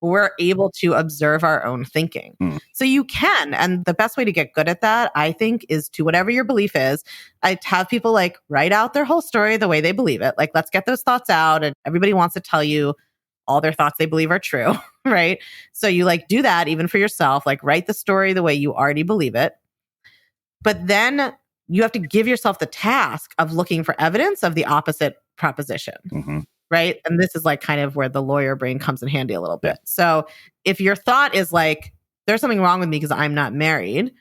we're able to observe our own thinking. So you can. And the best way to get good at that, I think, is to whatever your belief is. I have people like write out their whole story the way they believe it. Like, let's get those thoughts out. And everybody wants to tell you all their thoughts they believe are true, right? So you like do that even for yourself, like write the story the way you already believe it. But then you have to give yourself the task of looking for evidence of the opposite proposition. Right. And this is like kind of where the lawyer brain comes in handy a little bit. So if your thought is like, there's something wrong with me because I'm not married,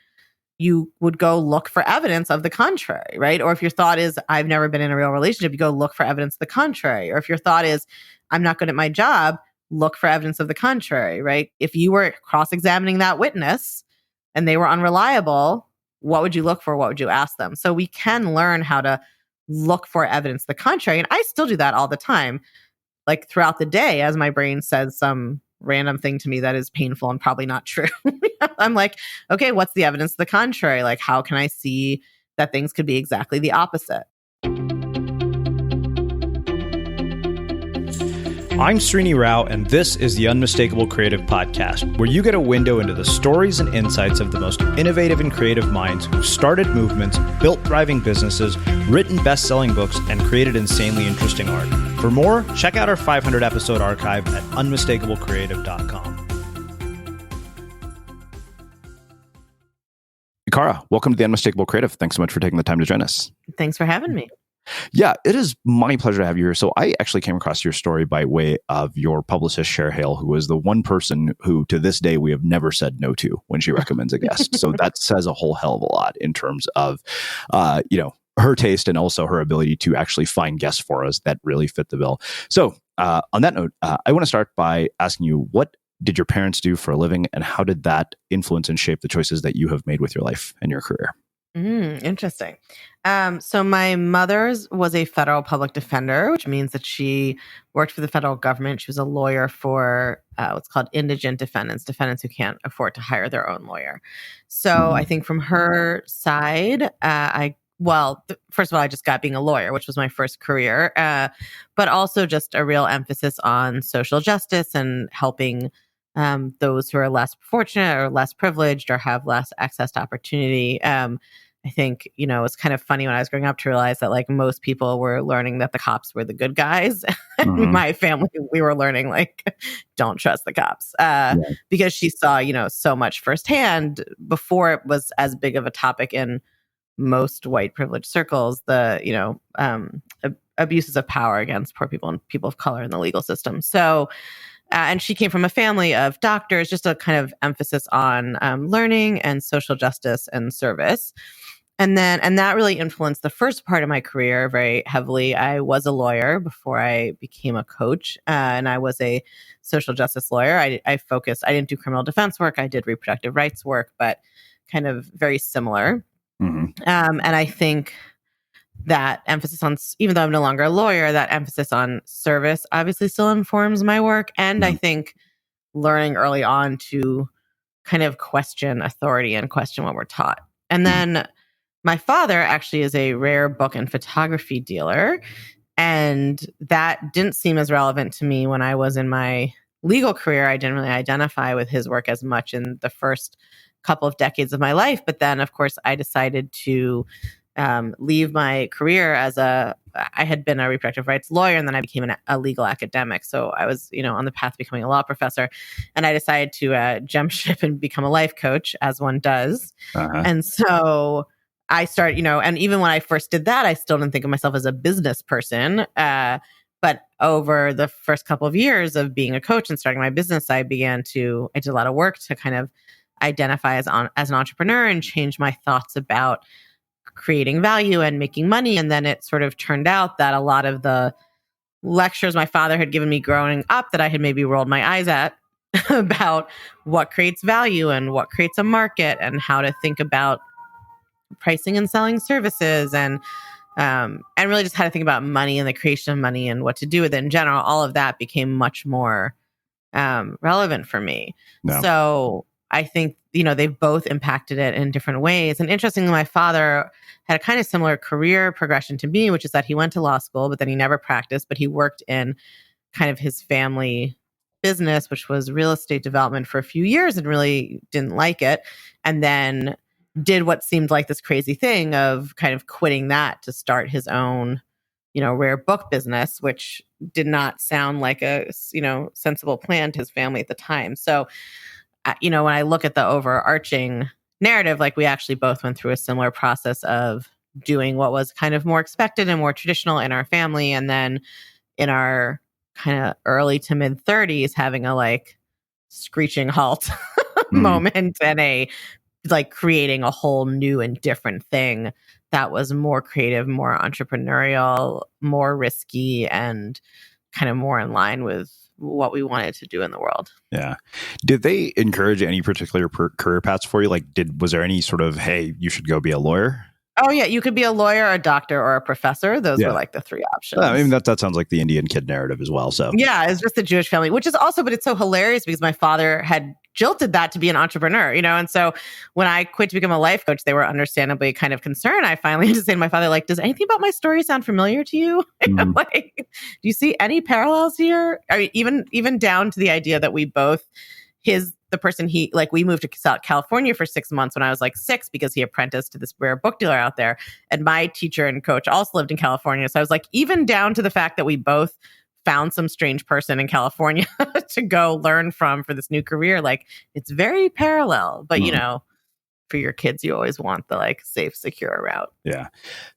you would go look for evidence of the contrary, right? Or if your thought is, I've never been in a real relationship, you go look for evidence of the contrary. Or if your thought is, I'm not good at my job, look for evidence of the contrary, right? If you were cross-examining that witness and they were unreliable, what would you look for? What would you ask them? So we can learn how to look for evidence the contrary. And I still do that all the time, like throughout the day, as my brain says some random thing to me that is painful and probably not true. I'm like, okay, what's the evidence the contrary? Like, how can I see that things could be exactly the opposite? I'm Srini Rao, and this is the Unmistakable Creative Podcast, where you get a window into the stories and insights of the most innovative and creative minds who started movements, built thriving businesses, written best-selling books, and created insanely interesting art. For more, check out our 500-episode archive at unmistakablecreative.com. Kara, welcome to the Unmistakable Creative. Thanks so much for taking the time to join us. Thanks for having me. Yeah, it is my pleasure to have you here. So I actually came across your story by way of your publicist, Cher Hale, who is the one person who to this day we have never said no to when she recommends a guest. So that says a whole hell of a lot in terms of, her taste and also her ability to actually find guests for us that really fit the bill. So on that note, I want to start by asking you, what did your parents do for a living and how did that influence and shape the choices that you have made with your life and your career? Interesting. So my mother's was a federal public defender, which means that she worked for the federal government. She was a lawyer for what's called indigent defendants, defendants who can't afford to hire their own lawyer. So I think from her side, first of all, I just got being a lawyer, which was my first career, but also just a real emphasis on social justice and helping those who are less fortunate or less privileged or have less access to opportunity. I think, it's kind of funny when I was growing up to realize that like most people were learning that the cops were the good guys. In my family, we were learning like, don't trust the cops because she saw, so much firsthand before it was as big of a topic in most white privileged circles, the, abuses of power against poor people and people of color in the legal system. So, and she came from a family of doctors, just a kind of emphasis on learning and social justice and service. And that really influenced the first part of my career very heavily. I was a lawyer before I became a coach, and I was a social justice lawyer. I didn't do criminal defense work. I did reproductive rights work, but kind of very similar. And I think that emphasis on, even though I'm no longer a lawyer, that emphasis on service obviously still informs my work. And I think learning early on to kind of question authority and question what we're taught. And then my father actually is a rare book and photography dealer. And that didn't seem as relevant to me when I was in my legal career. I didn't really identify with his work as much in the first couple of decades of my life. But then, of course, I decided to leave my career I had been a reproductive rights lawyer, and then I became a legal academic. So I was, on the path to becoming a law professor, and I decided to jump ship and become a life coach, as one does. And so I started, and even when I first did that, I still didn't think of myself as a business person. But over the first couple of years of being a coach and starting my business, I did a lot of work to kind of identify as an entrepreneur and change my thoughts about creating value and making money. And then it sort of turned out that a lot of the lectures my father had given me growing up that I had maybe rolled my eyes at about what creates value and what creates a market and how to think about pricing and selling services and really just how to think about money and the creation of money and what to do with it in general, all of that became much more relevant for me. No. So I think, they've both impacted it in different ways. And interestingly, my father had a kind of similar career progression to me, which is that he went to law school, but then he never practiced, but he worked in kind of his family business, which was real estate development, for a few years and really didn't like it. And then did what seemed like this crazy thing of kind of quitting that to start his own, rare book business, which did not sound like a, sensible plan to his family at the time. So, when I look at the overarching narrative, like we actually both went through a similar process of doing what was kind of more expected and more traditional in our family. And then in our kind of early to mid 30s, having a like screeching halt moment and creating a whole new and different thing that was more creative, more entrepreneurial, more risky, and kind of more in line with what we wanted to do in the world. Yeah. Did they encourage any particular career paths for you? Like, was there any sort of, hey, you should go be a lawyer? Oh, yeah. You could be a lawyer, a doctor, or a professor. Those were like the three options. I mean, that sounds like the Indian kid narrative as well. So yeah, it's just the Jewish family, which is also, but it's so hilarious because my father had jilted that to be an entrepreneur, And so when I quit to become a life coach, they were understandably kind of concerned. I finally had to say to my father, like, does anything about my story sound familiar to you? Like, do you see any parallels here? I mean, even down to the idea that we both, we moved to California for 6 months when I was like 6 because he apprenticed to this rare book dealer out there. And my teacher and coach also lived in California. So I was like, even down to the fact that we both found some strange person in California to go learn from for this new career, like it's very parallel. But, for your kids, you always want the like safe, secure route. Yeah.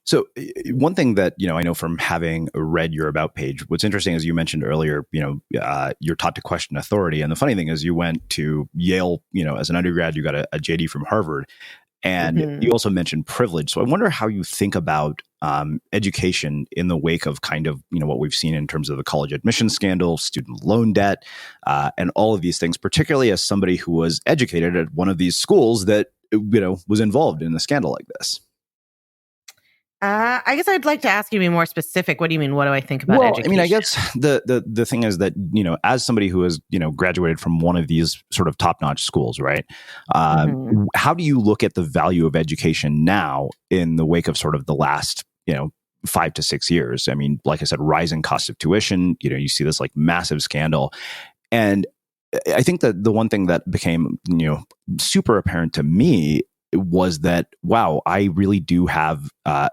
So one thing that, I know from having read your About page, what's interesting is you mentioned earlier, you're taught to question authority. And the funny thing is you went to Yale, as an undergrad, you got a JD from Harvard. And you also mentioned privilege. So I wonder how you think about education in the wake of kind of, what we've seen in terms of the college admission scandal, student loan debt, and all of these things, particularly as somebody who was educated at one of these schools that, was involved in a scandal like this. I guess I'd like to ask you to be more specific. What do you mean? What do I think about education? I mean, I guess the thing is that, as somebody who has, graduated from one of these sort of top-notch schools, right? How do you look at the value of education now in the wake of sort of the last, 5 to 6 years? I mean, like I said, rising cost of tuition, you see this like massive scandal. And I think that the one thing that became, super apparent to me was that, wow, I really do have, I've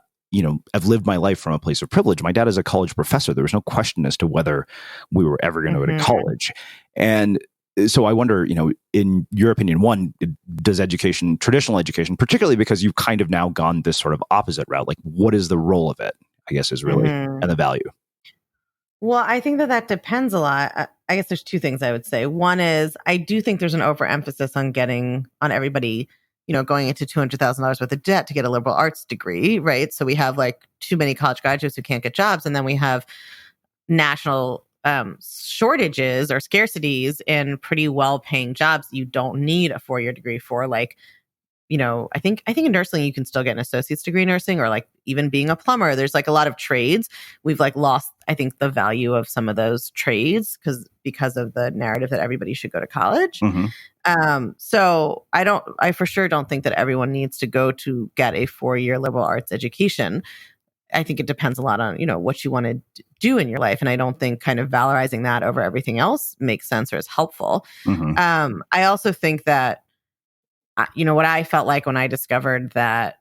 lived my life from a place of privilege. My dad is a college professor. There was no question as to whether we were ever going to go to college. And so I wonder, in your opinion, one, does traditional education, particularly because you've kind of now gone this sort of opposite route, like what is the role of it, I guess, is really, and the value? Well, I think that depends a lot. I guess there's two things I would say. One is I do think there's an overemphasis on everybody, going into $200,000 worth of debt to get a liberal arts degree, right? So we have like too many college graduates who can't get jobs. And then we have national shortages or scarcities in pretty well-paying jobs you don't need a 4-year degree for, like, I think in nursing you can still get an associate's degree in nursing, or like even being a plumber. There's like a lot of trades. We've like lost, I think, the value of some of those trades because of the narrative that everybody should go to college. So I for sure don't think that everyone needs to go to get a 4-year liberal arts education. I think it depends a lot on, what you want to do in your life. And I don't think kind of valorizing that over everything else makes sense or is helpful. I also think that, what I felt like when I discovered that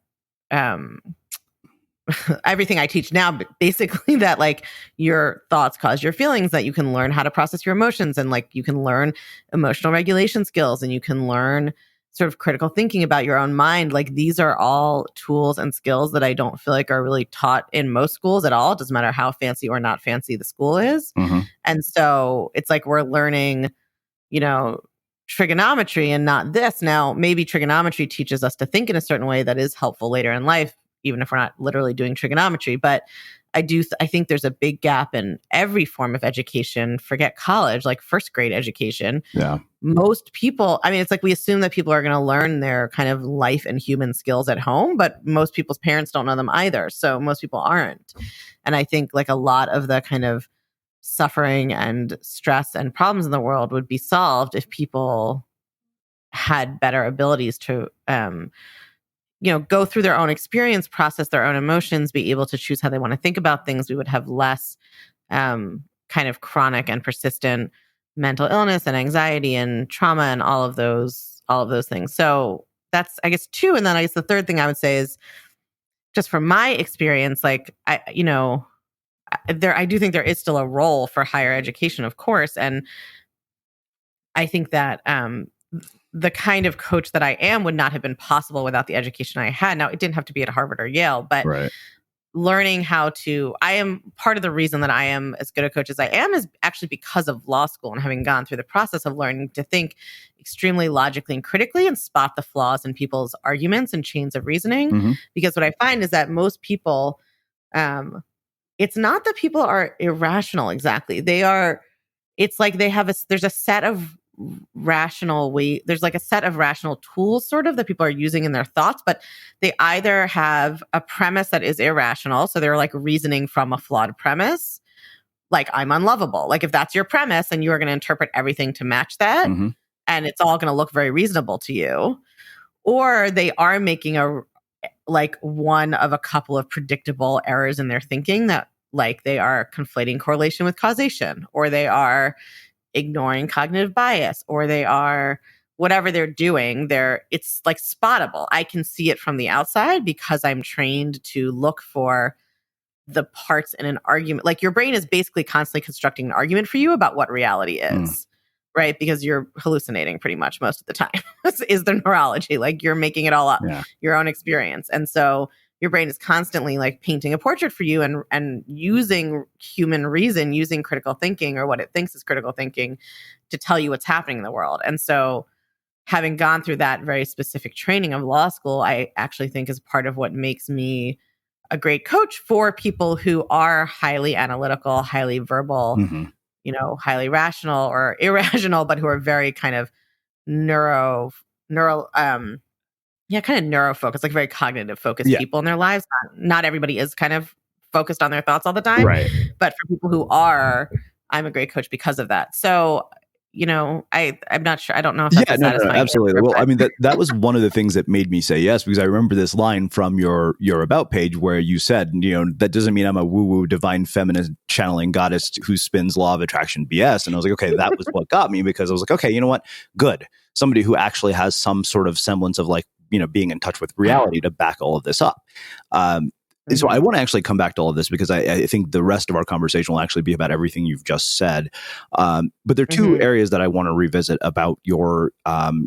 everything I teach now, basically that like your thoughts cause your feelings, that you can learn how to process your emotions, and like you can learn emotional regulation skills, and you can learn sort of critical thinking about your own mind. Like these are all tools and skills that I don't feel like are really taught in most schools at all. It doesn't matter how fancy or not fancy the school is. And so it's like we're learning, trigonometry and not this. Now, maybe trigonometry teaches us to think in a certain way that is helpful later in life, even if we're not literally doing trigonometry. But I think there's a big gap in every form of education. Forget college, like first grade education. Yeah. Most people, I mean, it's like we assume that people are going to learn their kind of life and human skills at home, but most people's parents don't know them either. So most people aren't. And I think like a lot of the kind of suffering and stress and problems in the world would be solved if people had better abilities to, go through their own experience, process their own emotions, be able to choose how they want to think about things. We would have less kind of chronic and persistent mental illness and anxiety and trauma and all of those things. So that's, I guess, two. And then I guess the third thing I would say is just from my experience, like, I do think there is still a role for higher education, of course. And I think that the kind of coach that I am would not have been possible without the education I had. Now, it didn't have to be at Harvard or Yale, but learning how to, I am part of the reason that I am as good a coach as I am is actually because of law school and having gone through the process of learning to think extremely logically and critically and spot the flaws in people's arguments and chains of reasoning. Because what I find is that most people, it's not that people are irrational exactly. It's like there's a set of there's like a set of rational tools sort of that people are using in their thoughts, but they either have a premise that is irrational. So they're like reasoning from a flawed premise, like I'm unlovable. Like if that's your premise and you are going to interpret everything to match that and it's all going to look very reasonable to you, or they are making one of a couple of predictable errors in their thinking that like they are conflating correlation with causation, or they are ignoring cognitive bias, or they are whatever they're doing, it's like spottable. I can see it from the outside because I'm trained to look for the parts in an argument. Like your brain is basically constantly constructing an argument for you about what reality is, right? Because you're hallucinating pretty much most of the time is the neurology. Like you're making it all up, your own experience. And so your brain is constantly like painting a portrait for you and using human reason, using critical thinking or what it thinks is critical thinking to tell you what's happening in the world. And so having gone through that very specific training of law school, I actually think is part of what makes me a great coach for people who are highly analytical, highly verbal, highly rational or irrational, but who are very kind of kind of neuro-focused, like very cognitive focused people in their lives. Not everybody is kind of focused on their thoughts all the time. Right. But for people who are, I'm a great coach because of that. So, I'm not sure. I don't know if that's no, absolutely. Answer, well, I mean, that was one of the things that made me say yes, because I remember this line from your about page where you said, that doesn't mean I'm a woo-woo divine feminist channeling goddess who spins law of attraction BS. And I was like, okay, that was what got me, because I was like, okay, you know what? Good. Somebody who actually has some sort of semblance of like, being in touch with reality to back all of this up. So I want to actually come back to all of this because I think the rest of our conversation will actually be about everything you've just said. But there are two areas that I want to revisit about your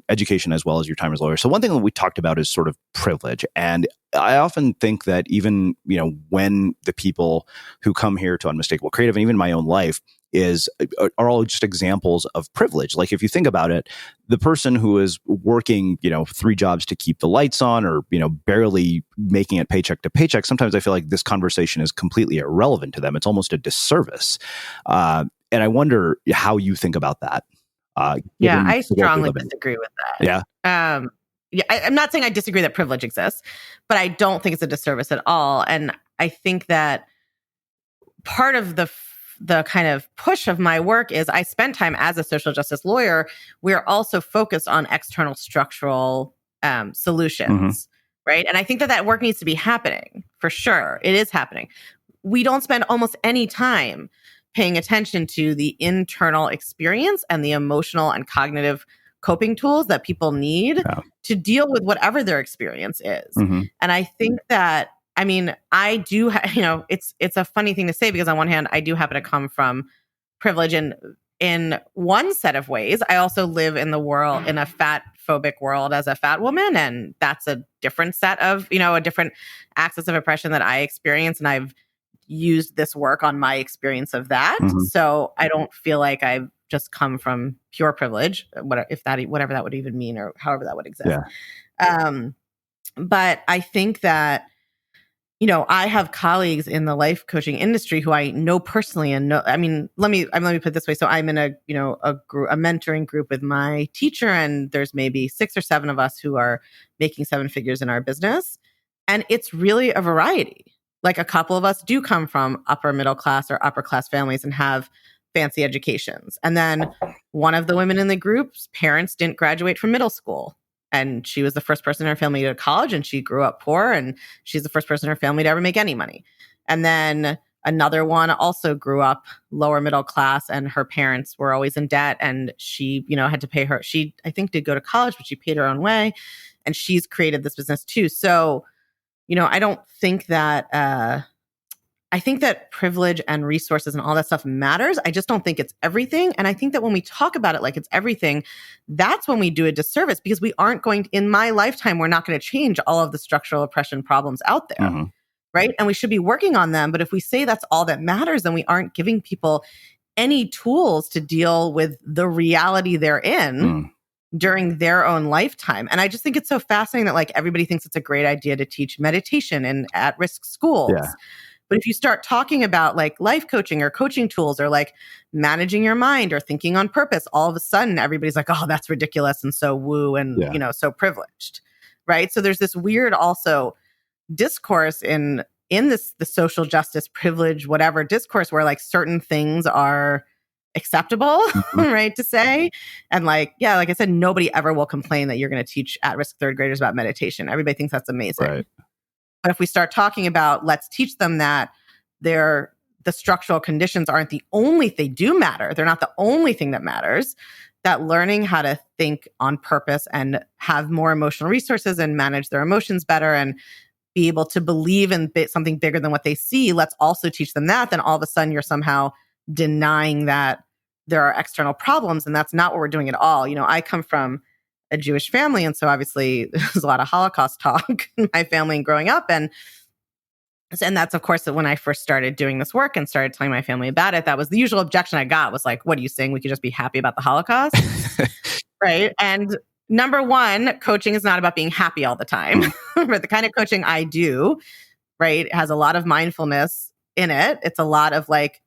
education as well as your time as a lawyer. So one thing that we talked about is sort of privilege. And I often think that even, when the people who come here to Unmistakable Creative and even my own life are all just examples of privilege. Like if you think about it, the person who is working, 3 jobs to keep the lights on or, barely making it paycheck to paycheck, sometimes I feel like this conversation is completely irrelevant to them. It's almost a disservice. And I wonder how you think about that. I strongly disagree with that. I'm not saying I disagree that privilege exists, but I don't think it's a disservice at all. And I think that part of the kind of push of my work is I spend time as a social justice lawyer. We're also focused on external structural solutions, right? And I think that work needs to be happening for sure. It is happening. We don't spend almost any time paying attention to the internal experience and the emotional and cognitive coping tools that people need to deal with whatever their experience is. And I think that, I do, it's a funny thing to say because on one hand, I do happen to come from privilege in one set of ways. I also live in a fat phobic world as a fat woman. And that's a different set of, a different axis of oppression that I experience. And I've used this work on my experience of that. So I don't feel like I've just come from pure privilege, whatever that would even mean or however that would exist. But I think that, I have colleagues in the life coaching industry who I know personally and let me put it this way. So I'm in a mentoring group with my teacher, and there's maybe 6 or 7 of us who are making 7 figures in our business. And it's really a variety. Like a couple of us do come from upper middle class or upper class families and have fancy educations. And then one of the women in the group's parents didn't graduate from middle school. And she was the first person in her family to go to college, and she grew up poor, and she's the first person in her family to ever make any money. And then Another one also grew up lower middle class, and her parents were always in debt, and she, had to pay her. She, I think, did go to college, but she paid her own way, and she's created this business too. So, I don't think that. I think that privilege and resources and all that stuff matters. I just don't think it's everything. And I think that when we talk about it like it's everything, that's when we do a disservice, because we aren't going to, in my lifetime, we're not going to change all of the structural oppression problems out there. Mm-hmm. Right. And we should be working on them. But if we say that's all that matters, then we aren't giving people any tools to deal with the reality they're in during their own lifetime. And I just think it's so fascinating that like everybody thinks it's a great idea to teach meditation in at-risk schools. Yeah. But if you start talking about like life coaching or coaching tools or like managing your mind or thinking on purpose, all of a sudden everybody's like, oh, that's ridiculous and so woo and, so privileged. Right. So there's this weird also discourse in this, the social justice, privilege, whatever discourse where like certain things are acceptable, right, to say. And like, yeah, like I said, nobody ever will complain that you're going to teach at-risk third graders about meditation. Everybody thinks that's amazing. Right. But if we start talking about, let's teach them that the structural conditions aren't the only, they do matter. They're not the only thing that matters. That learning how to think on purpose and have more emotional resources and manage their emotions better and be able to believe in something bigger than what they see, let's also teach them that. Then all of a sudden you're somehow denying that there are external problems. And that's not what we're doing at all. I come from a Jewish family. And so obviously there's a lot of Holocaust talk in my family and growing up. And that's, of course, when I first started doing this work and started telling my family about it, that was the usual objection I got was like, what are you saying? We could just be happy about the Holocaust? Right. And number one, coaching is not about being happy all the time. But the kind of coaching I do, right, it has a lot of mindfulness in it. It's a lot of like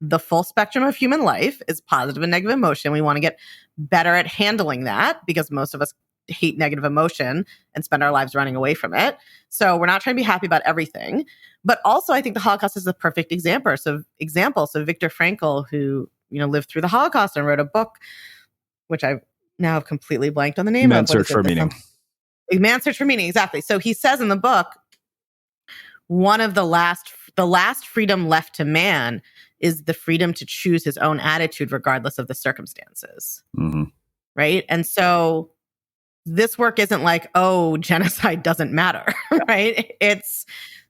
the full spectrum of human life is positive and negative emotion. We want to get better at handling that because most of us hate negative emotion and spend our lives running away from it. So we're not trying to be happy about everything. But also I think the Holocaust is the perfect example. So Viktor Frankl, who, lived through the Holocaust and wrote a book, which I now have completely blanked on the name of. Man's Search for Meaning. Man's Search for Meaning, exactly. So he says in the book, one of the last freedom left to man is the freedom to choose his own attitude regardless of the circumstances. Mm-hmm. Right? And so this work isn't like, oh, genocide doesn't matter, right? It's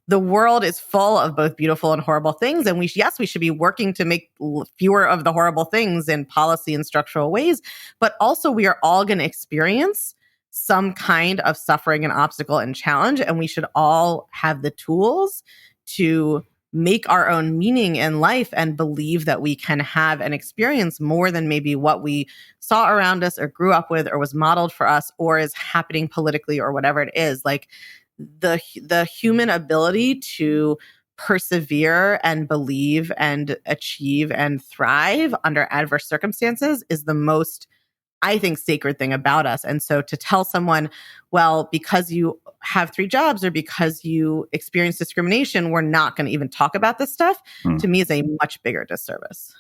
the world is full of both beautiful and horrible things. And we should be working to make fewer of the horrible things in policy and structural ways. But also we are all going to experience some kind of suffering and obstacle and challenge. And we should all have the tools to make our own meaning in life and believe that we can have an experience more than maybe what we saw around us or grew up with or was modeled for us or is happening politically or whatever it is. Like the human ability to persevere and believe and achieve and thrive under adverse circumstances is the most, I think, sacred thing about us. And so to tell someone, well, because you have 3 jobs or because you experience discrimination, we're not going to even talk about this stuff, to me is a much bigger disservice.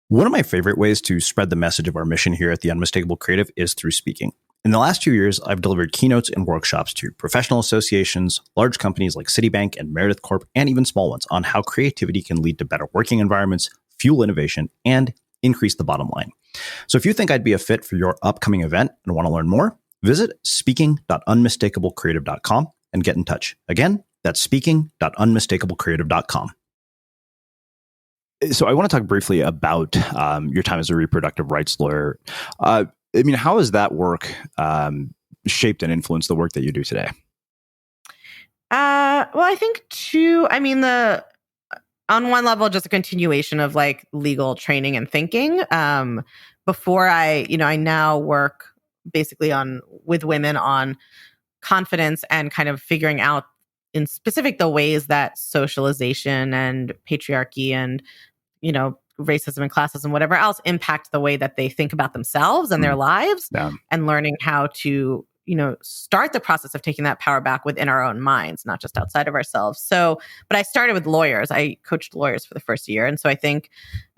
One of my favorite ways to spread the message of our mission here at the Unmistakable Creative is through speaking. In the last 2 years, I've delivered keynotes and workshops to professional associations, large companies like Citibank and Meredith Corp, and even small ones on how creativity can lead to better working environments, fuel innovation, and increase the bottom line. So if you think I'd be a fit for your upcoming event and want to learn more, visit speaking.unmistakablecreative.com and get in touch. Again, that's speaking.unmistakablecreative.com. So I want to talk briefly about your time as a reproductive rights lawyer. How has that work shaped and influenced the work that you do today? Well, I think on one level, just a continuation of like legal training and thinking. Before I now work basically with women on confidence and kind of figuring out in specific the ways that socialization and patriarchy and, racism and classism, whatever else, impact the way that they think about themselves and their lives, and learning how to, start the process of taking that power back within our own minds, not just outside of ourselves. So, but I started with lawyers. I coached lawyers for the first year. And so I think,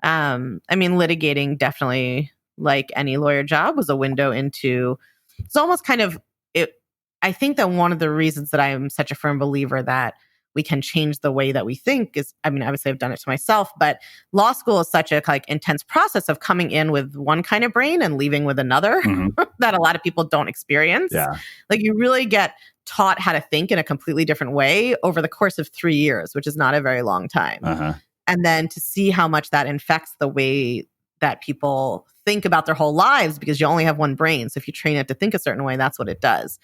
litigating definitely, like any lawyer job, was a window into, it's almost kind of it. I think that one of the reasons that I am such a firm believer that we can change the way that we think is, I mean, obviously I've done it to myself, but law school is such a like intense process of coming in with one kind of brain and leaving with another that a lot of people don't experience. Yeah. Like you really get taught how to think in a completely different way over the course of 3 years, which is not a very long time. And then to see how much that infects the way that people think about their whole lives, because you only have one brain. So if you train it to think a certain way, that's what it does.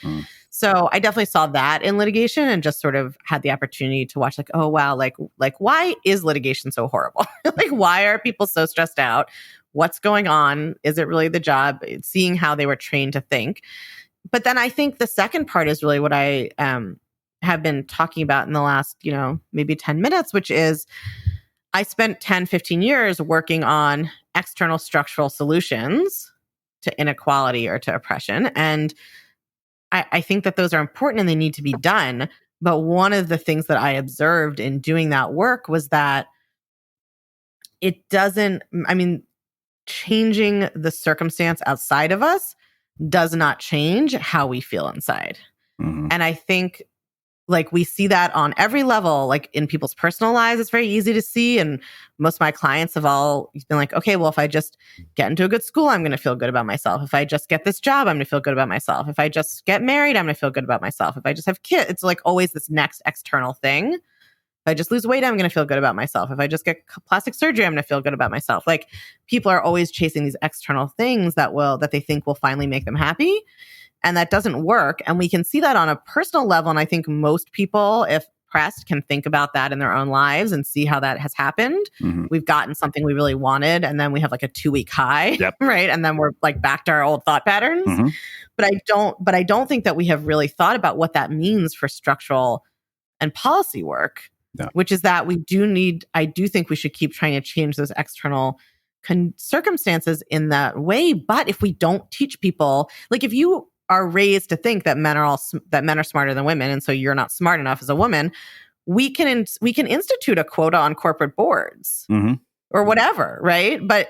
So I definitely saw that in litigation and just sort of had the opportunity to watch like, oh, wow, like why is litigation so horrible? Like, why are people so stressed out? What's going on? Is it really the job? Seeing how they were trained to think. But then I think the second part is really what I have been talking about in the last, maybe 10 minutes, which is I spent 10, 15 years working on external structural solutions to inequality or to oppression. And I think that those are important and they need to be done. But one of the things that I observed in doing that work was that it doesn't, changing the circumstance outside of us does not change how we feel inside. And I think like we see that on every level, like in people's personal lives, it's very easy to see. And most of my clients have all been like, okay, well, if I just get into a good school, I'm going to feel good about myself. If I just get this job, I'm going to feel good about myself. If I just get married, I'm going to feel good about myself. If I just have kids, it's like always this next external thing. If I just lose weight, I'm going to feel good about myself. If I just get plastic surgery, I'm going to feel good about myself. Like people are always chasing these external things that they think will finally make them happy. And that doesn't work. And we can see that on a personal level. And I think most people, if pressed, can think about that in their own lives and see how that has happened. We've gotten something we really wanted, and then we have like a 2-week high, right? And then we're like back to our old thought patterns. But I don't think that we have really thought about what that means for structural and policy work, which is that I do think we should keep trying to change those external circumstances in that way. But if we don't teach people, like if you are raised to think that men are smarter than women, and so you're not smart enough as a woman, we can institute a quota on corporate boards or whatever, right? But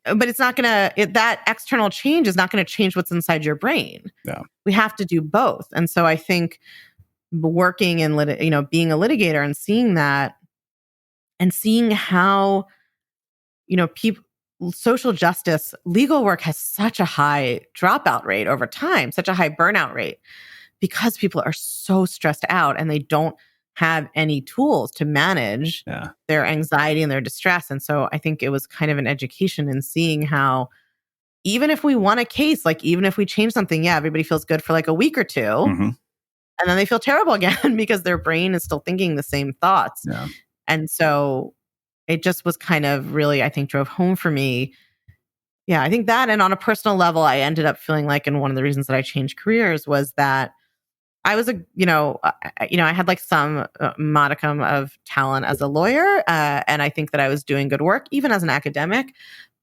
it's not gonna that external change is not gonna change what's inside your brain. We have to do both, and so I think working in being a litigator and seeing that, and seeing how people. Social justice, legal work has such a high dropout rate over time, such a high burnout rate, because people are so stressed out and they don't have any tools to manage their anxiety and their distress. And so I think it was kind of an education in seeing how even if we won a case, like even if we change something, everybody feels good for like a week or two. And then they feel terrible again because their brain is still thinking the same thoughts. And so it just was kind of really, I think, drove home for me. Yeah, I think that. And on a personal level, I ended up feeling like, and one of the reasons that I changed careers was that I was I had like some modicum of talent as a lawyer. And I think that I was doing good work, even as an academic,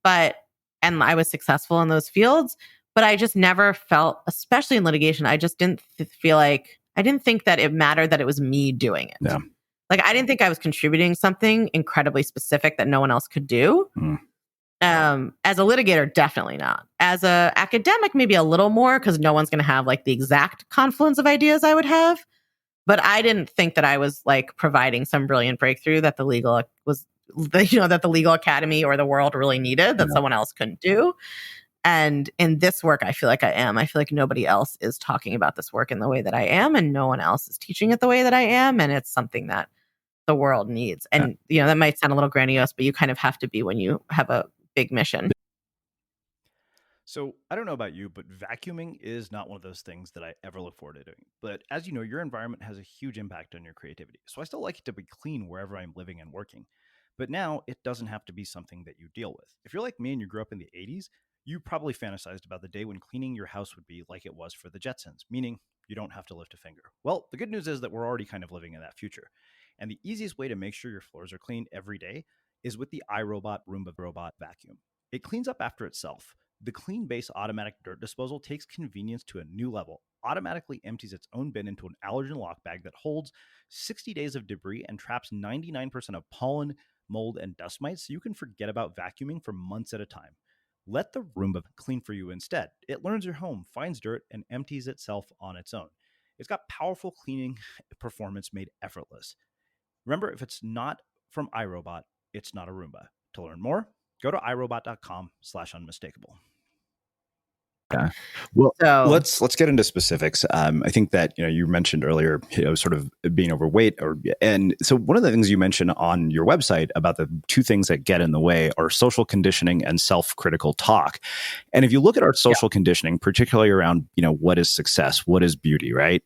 and I was successful in those fields. But I just never felt, especially in litigation, I just didn't feel like, I didn't think that it mattered that it was me doing it. Like, I didn't think I was contributing something incredibly specific that no one else could do. As a litigator, definitely not. As a academic, maybe a little more, because no one's going to have like the exact confluence of ideas I would have. But I didn't think that I was like providing some brilliant breakthrough that the legal academy or the world really needed that someone else couldn't do. And in this work, I feel like I am. I feel like nobody else is talking about this work in the way that I am, and no one else is teaching it the way that I am. And it's something that the world needs. And, that might sound a little grandiose, but you kind of have to be when you have a big mission. So I don't know about you, but vacuuming is not one of those things that I ever look forward to doing. But as you know, your environment has a huge impact on your creativity. So I still like it to be clean wherever I'm living and working. But now it doesn't have to be something that you deal with. If you're like me and you grew up in the 80s, you probably fantasized about the day when cleaning your house would be like it was for the Jetsons, meaning you don't have to lift a finger. Well, the good news is that we're already kind of living in that future. And the easiest way to make sure your floors are clean every day is with the iRobot Roomba Robot Vacuum. It cleans up after itself. The Clean Base automatic dirt disposal takes convenience to a new level, automatically empties its own bin into an allergen lock bag that holds 60 days of debris and traps 99% of pollen, mold, and dust mites, so you can forget about vacuuming for months at a time. Let the Roomba clean for you instead. It learns your home, finds dirt, and empties itself on its own. It's got powerful cleaning performance made effortless. Remember, if it's not from iRobot, it's not a Roomba. To learn more, go to irobot.com/unmistakable. Yeah. Well, So let's get into specifics. I think that you mentioned earlier, sort of being overweight, and so one of the things you mentioned on your website about the two things that get in the way are social conditioning and self-critical talk. And if you look at our social conditioning, particularly around what is success, what is beauty, right?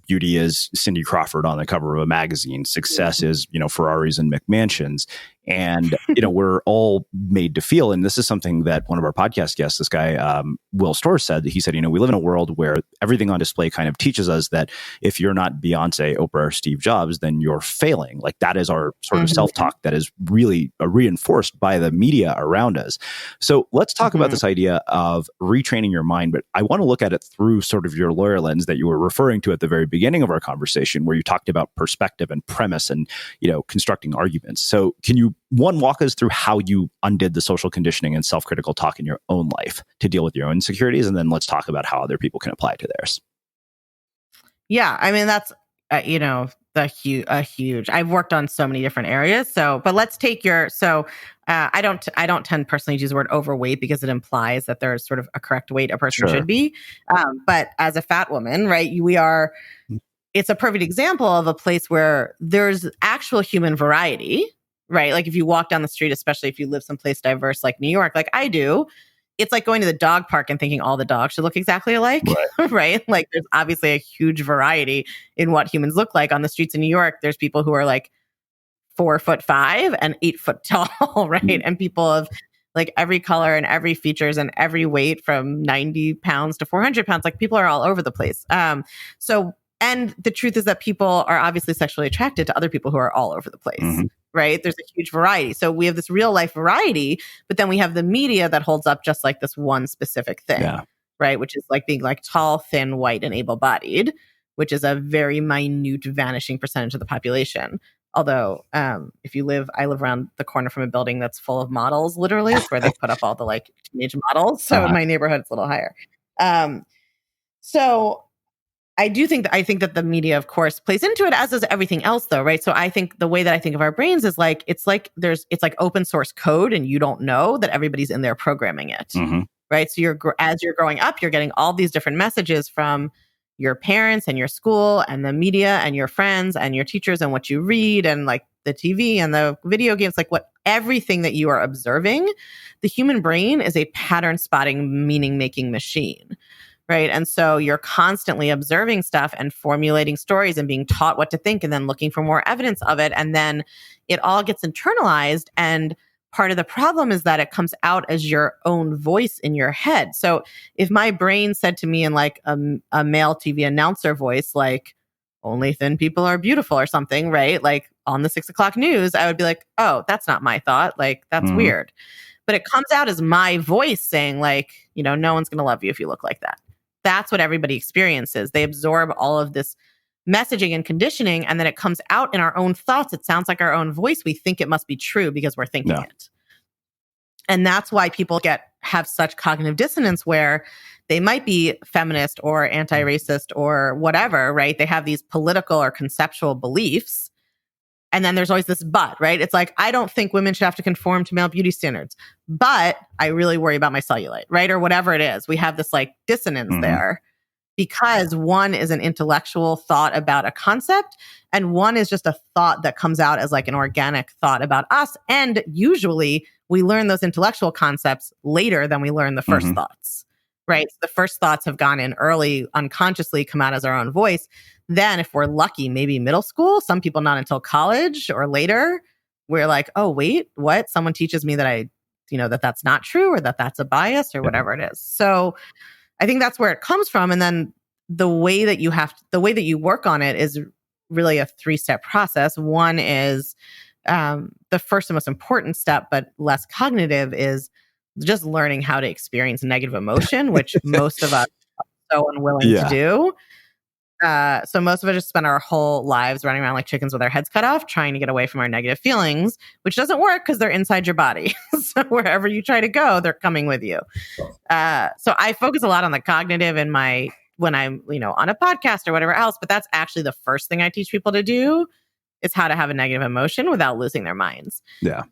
Beauty is Cindy Crawford on the cover of a magazine. Success is Ferraris and McMansions. And we're all made to feel, and this is something that one of our podcast guests, this guy Will Storrs, said. He said, we live in a world where everything on display kind of teaches us that if you're not Beyonce, Oprah, or Steve Jobs, then you're failing. Like that is our sort of self-talk that is really reinforced by the media around us. So let's talk about this idea of retraining your mind, but I want to look at it through sort of your lawyer lens that you were referring to at the very beginning of our conversation, where you talked about perspective and premise and constructing arguments. So can you walk us through how you undid the social conditioning and self-critical talk in your own life to deal with your own insecurities, and then let's talk about how other people can apply it to theirs. Yeah, I mean that's a huge. I've worked on so many different areas. But let's take your. I don't tend personally to use the word overweight because it implies that there's sort of a correct weight a person should be. But as a fat woman, right, we are. It's a perfect example of a place where there's actual human variety, right? Like if you walk down the street, especially if you live someplace diverse like New York, like I do, it's like going to the dog park and thinking all the dogs should look exactly alike, right? Like there's obviously a huge variety in what humans look like. On the streets of New York, there's people who are like 4'5" and 8 foot tall, right? And people of like every color and every features and every weight from 90 pounds to 400 pounds. Like people are all over the place. And the truth is that people are obviously sexually attracted to other people who are all over the place, right? There's a huge variety. So we have this real life variety, but then we have the media that holds up just like this one specific thing, right? Which is like being like tall, thin, white, and able-bodied, which is a very minute, vanishing percentage of the population. Although, I live around the corner from a building that's full of models, literally. It's where they put up all the like teenage models. So in my neighborhood, it's a little higher. So I think that the media, of course, plays into it, as does everything else, though, right? So I think the way that I think of our brains is like it's like open source code, and you don't know that everybody's in there programming it, right? So as you're growing up, you're getting all these different messages from your parents and your school and the media and your friends and your teachers and what you read and like the TV and the video games, like everything that you are observing. The human brain is a pattern spotting, meaning making machine. Right. And so you're constantly observing stuff and formulating stories and being taught what to think and then looking for more evidence of it. And then it all gets internalized. And part of the problem is that it comes out as your own voice in your head. So if my brain said to me in like a male TV announcer voice, like only thin people are beautiful or something, right? Like on the 6 o'clock news, I would be like, oh, that's not my thought. Like that's weird. But it comes out as my voice saying like, no one's going to love you if you look like that. That's what everybody experiences. They absorb all of this messaging and conditioning, and then it comes out in our own thoughts. It sounds like our own voice. We think it must be true because we're thinking it. And that's why people have such cognitive dissonance where they might be feminist or anti-racist or whatever, right? They have these political or conceptual beliefs. And then there's always this but, right? It's like, I don't think women should have to conform to male beauty standards, but I really worry about my cellulite, right? Or whatever it is. We have this like dissonance there because one is an intellectual thought about a concept and one is just a thought that comes out as like an organic thought about us. And usually we learn those intellectual concepts later than we learn the first thoughts, right? So the first thoughts have gone in early, unconsciously come out as our own voice. Then if we're lucky, maybe middle school, some people not until college or later, we're like, oh, wait, what? Someone teaches me that that's not true or that's a bias or whatever it is. So I think that's where it comes from. And then the way that you work on it is really a 3-step process. One is the first and most important step, but less cognitive, is just learning how to experience negative emotion, which most of us are so unwilling to do. So most of us just spend our whole lives running around like chickens with our heads cut off, trying to get away from our negative feelings, which doesn't work because they're inside your body. So wherever you try to go, they're coming with you. So I focus a lot on the cognitive in my when I'm, on a podcast or whatever else, but that's actually the first thing I teach people to do is how to have a negative emotion without losing their minds. Yeah.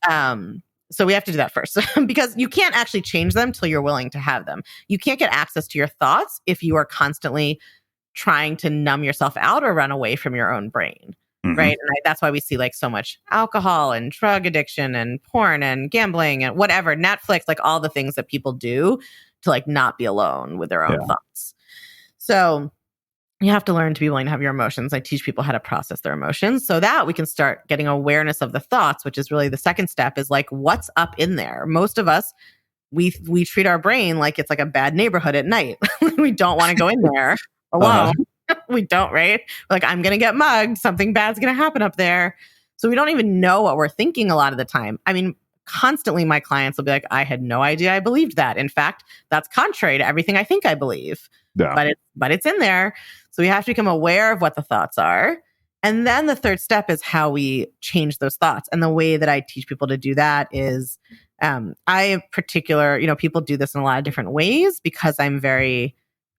So we have to do that first because you can't actually change them till you're willing to have them. You can't get access to your thoughts if you are constantly trying to numb yourself out or run away from your own brain. Mm-hmm. Right. And that's why we see like so much alcohol and drug addiction and porn and gambling and whatever, Netflix, like all the things that people do to like not be alone with their own thoughts. So you have to learn to be willing to have your emotions. I teach people how to process their emotions so that we can start getting awareness of the thoughts, which is really the second step is like, what's up in there? Most of us, we treat our brain like it's like a bad neighborhood at night. We don't want to go in there alone. We don't, right? Like, I'm going to get mugged. Something bad's going to happen up there. So we don't even know what we're thinking a lot of the time. I mean, constantly my clients will be like, I had no idea I believed that. In fact, that's contrary to everything I think I believe. Yeah. But it's in there. So we have to become aware of what the thoughts are. And then the third step is how we change those thoughts. And the way that I teach people to do that is people do this in a lot of different ways because I'm very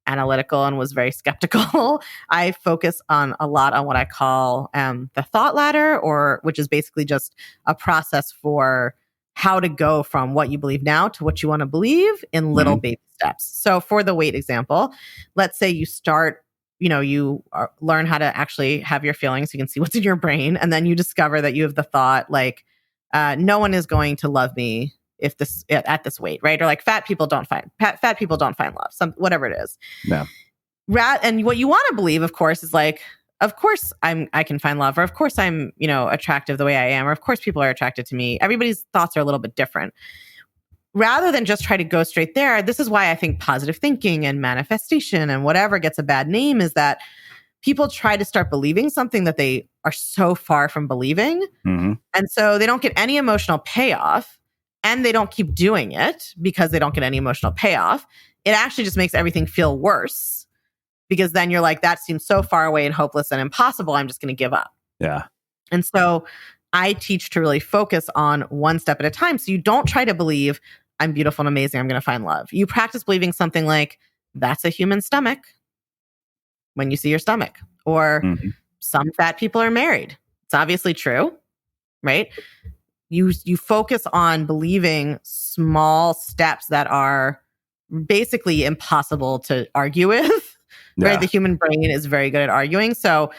analytical and was very skeptical. I focus a lot on what I call the thought ladder, which is basically just a process for how to go from what you believe now to what you want to believe in little baby steps. So for the weight example, let's say you start, you learn how to actually have your feelings. You can see what's in your brain. And then you discover that you have the thought like, no one is going to love me at this weight, right? Or like fat people don't find love, whatever it is. Yeah. And what you want to believe, of course, is like, of course I can find love, or of course I'm, attractive the way I am, or of course people are attracted to me. Everybody's thoughts are a little bit different. Rather than just try to go straight there, this is why I think positive thinking and manifestation and whatever gets a bad name is that people try to start believing something that they are so far from believing. Mm-hmm. And so they don't get any emotional payoff. And they don't keep doing it because they don't get any emotional payoff. It actually just makes everything feel worse because then you're like, that seems so far away and hopeless and impossible. I'm just going to give up. Yeah. And so I teach to really focus on one step at a time. So you don't try to believe I'm beautiful and amazing. I'm going to find love. You practice believing something like that's a human stomach when you see your stomach, or some fat people are married. It's obviously true, right? You focus on believing small steps that are basically impossible to argue with, right? The human brain is very good at arguing. So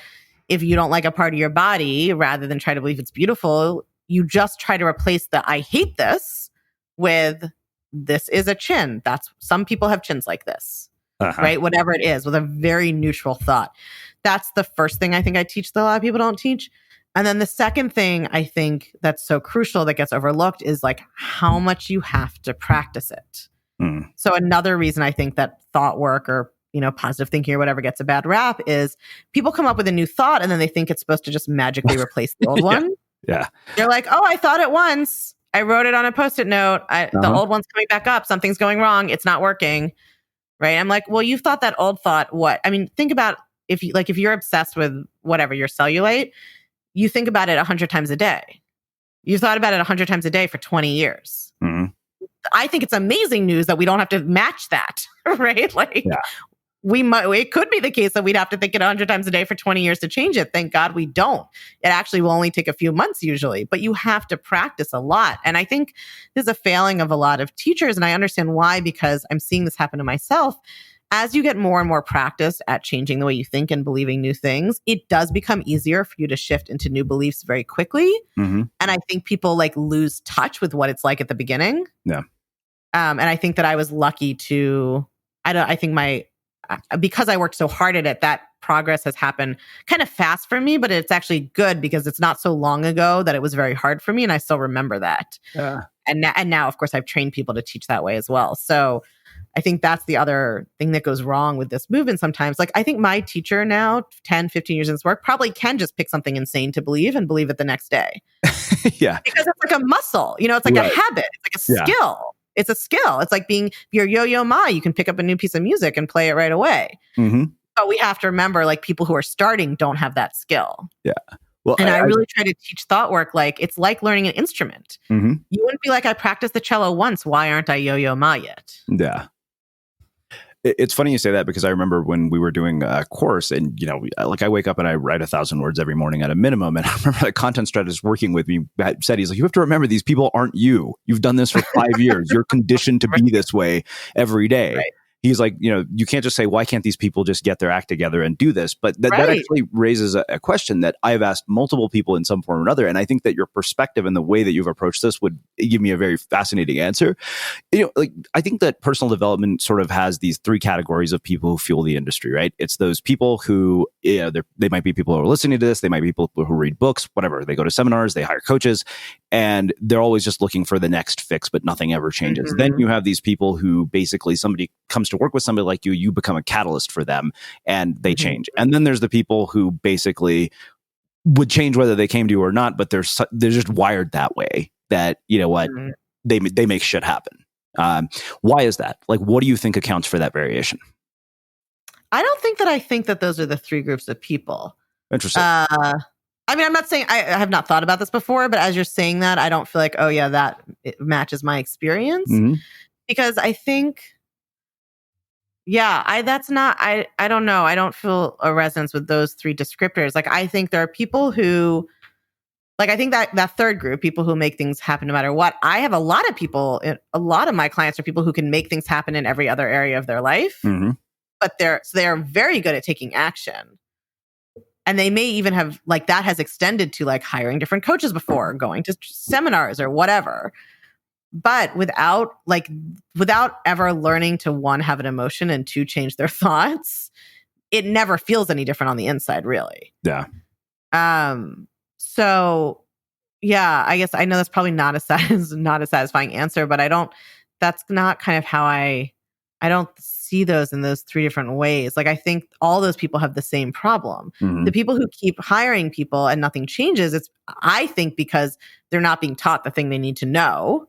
if you don't like a part of your body, rather than try to believe it's beautiful, you just try to replace the I hate this with this is a chin. Some people have chins like this, right? Whatever it is, with a very neutral thought. That's the first thing I think I teach that a lot of people don't teach. And then the second thing I think that's so crucial that gets overlooked is like how much you have to practice it. So another reason I think that thought work or, positive thinking or whatever gets a bad rap is people come up with a new thought and then they think it's supposed to just magically replace the old one. Yeah. They're like, oh, I thought it once. I wrote it on a Post-it note. The old one's coming back up. Something's going wrong. It's not working. Right. I'm like, well, you've thought that old thought. What? I mean, think about if you're obsessed with whatever, your cellulite, you think about it 100 times a day. You thought about it 100 times a day for 20 years. Mm-hmm. I think it's amazing news that we don't have to match that, right? Like it could be the case that we'd have to think it 100 times a day for 20 years to change it. Thank God we don't. It actually will only take a few months usually, but you have to practice a lot. And I think there's a failing of a lot of teachers, and I understand why, because I'm seeing this happen to myself. As you get more and more practice at changing the way you think and believing new things, it does become easier for you to shift into new beliefs very quickly. Mm-hmm. And I think people lose touch with what it's like at the beginning. Yeah. And I think that I was lucky because I worked so hard at it, that progress has happened kind of fast for me, but it's actually good because it's not so long ago that it was very hard for me. And I still remember that. Yeah. And now, of course, I've trained people to teach that way as well. So I think that's the other thing that goes wrong with this movement sometimes. I think my teacher now, 10, 15 years in this work, probably can just pick something insane to believe and believe it the next day. Yeah. Because it's like a muscle, it's like a habit. It's like a skill. It's a skill. It's like you're Yo-Yo Ma. You can pick up a new piece of music and play it right away. Mm-hmm. But we have to remember, people who are starting don't have that skill. Yeah. Well, and I really try to teach thought work it's like learning an instrument. Mm-hmm. You wouldn't be like, I practiced the cello once. Why aren't I Yo-Yo Ma yet? Yeah. It's funny you say that because I remember when we were doing a course and, like I wake up and I write 1,000 words every morning at a minimum. And I remember the content strategist working with me said, he's like, you have to remember these people aren't you. You've done this for 5 years. You're conditioned to be this way every day. Right. He's like, you can't just say, why can't these people just get their act together and do this? But that actually raises a question that I've asked multiple people in some form or another. And I think that your perspective and the way that you've approached this would give me a very fascinating answer. I think that personal development sort of has these three categories of people who fuel the industry, right? It's those people who, they might be people who are listening to this. They might be people who read books, whatever. They go to seminars, they hire coaches, and they're always just looking for the next fix, but nothing ever changes. Mm-hmm. Then you have these people who basically somebody comes to work with somebody like you become a catalyst for them and they change. And then there's the people who basically would change whether they came to you or not, but they're just wired that way that, they make shit happen. Why is that? Like, what do you think accounts for that variation? I don't think that I think that those are the three groups of people. Interesting. I mean, I'm not saying I have not thought about this before, but as you're saying that, I don't feel like, oh yeah, that it matches my experience. Mm-hmm. Because I think, I don't know. I don't feel a resonance with those three descriptors. Like, I think there are people who, like, I think that third group, people who make things happen no matter what. I have a lot of my clients are people who can make things happen in every other area of their life, mm-hmm. but they're very good at taking action. And they may even have, like, that has extended to like hiring different coaches before, going to seminars or whatever. But without ever learning to, one, have an emotion, and two, change their thoughts, it never feels any different on the inside, really. Yeah. So yeah, I guess I know that's probably not a satisfying answer, but that's not kind of how I don't see those in those three different ways. Like, I think all those people have the same problem. Mm-hmm. The people who keep hiring people and nothing changes, it's, I think, because they're not being taught the thing they need to know.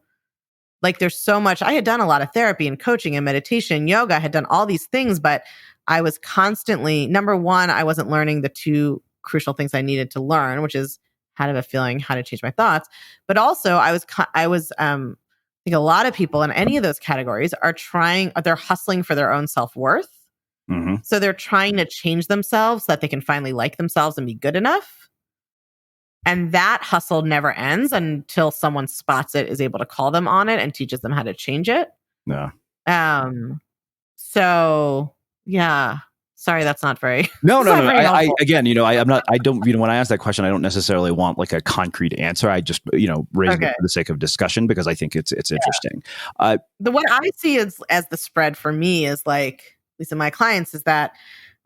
Like, there's so much, I had done a lot of therapy and coaching and meditation, yoga, I had done all these things, but I was constantly, number one, I wasn't learning the two crucial things I needed to learn, which is how to have a feeling, how to change my thoughts. But also I think a lot of people in any of those categories they're hustling for their own self-worth. Mm-hmm. So they're trying to change themselves so that they can finally like themselves and be good enough. And that hustle never ends until someone spots it, is able to call them on it, and teaches them how to change it. Yeah. So yeah. Sorry, that's not very. No. I don't. When I ask that question, I don't necessarily want like a concrete answer. I just raise it for the sake of discussion because I think it's interesting. The what I see as the spread for me is, like, at least in my clients, is that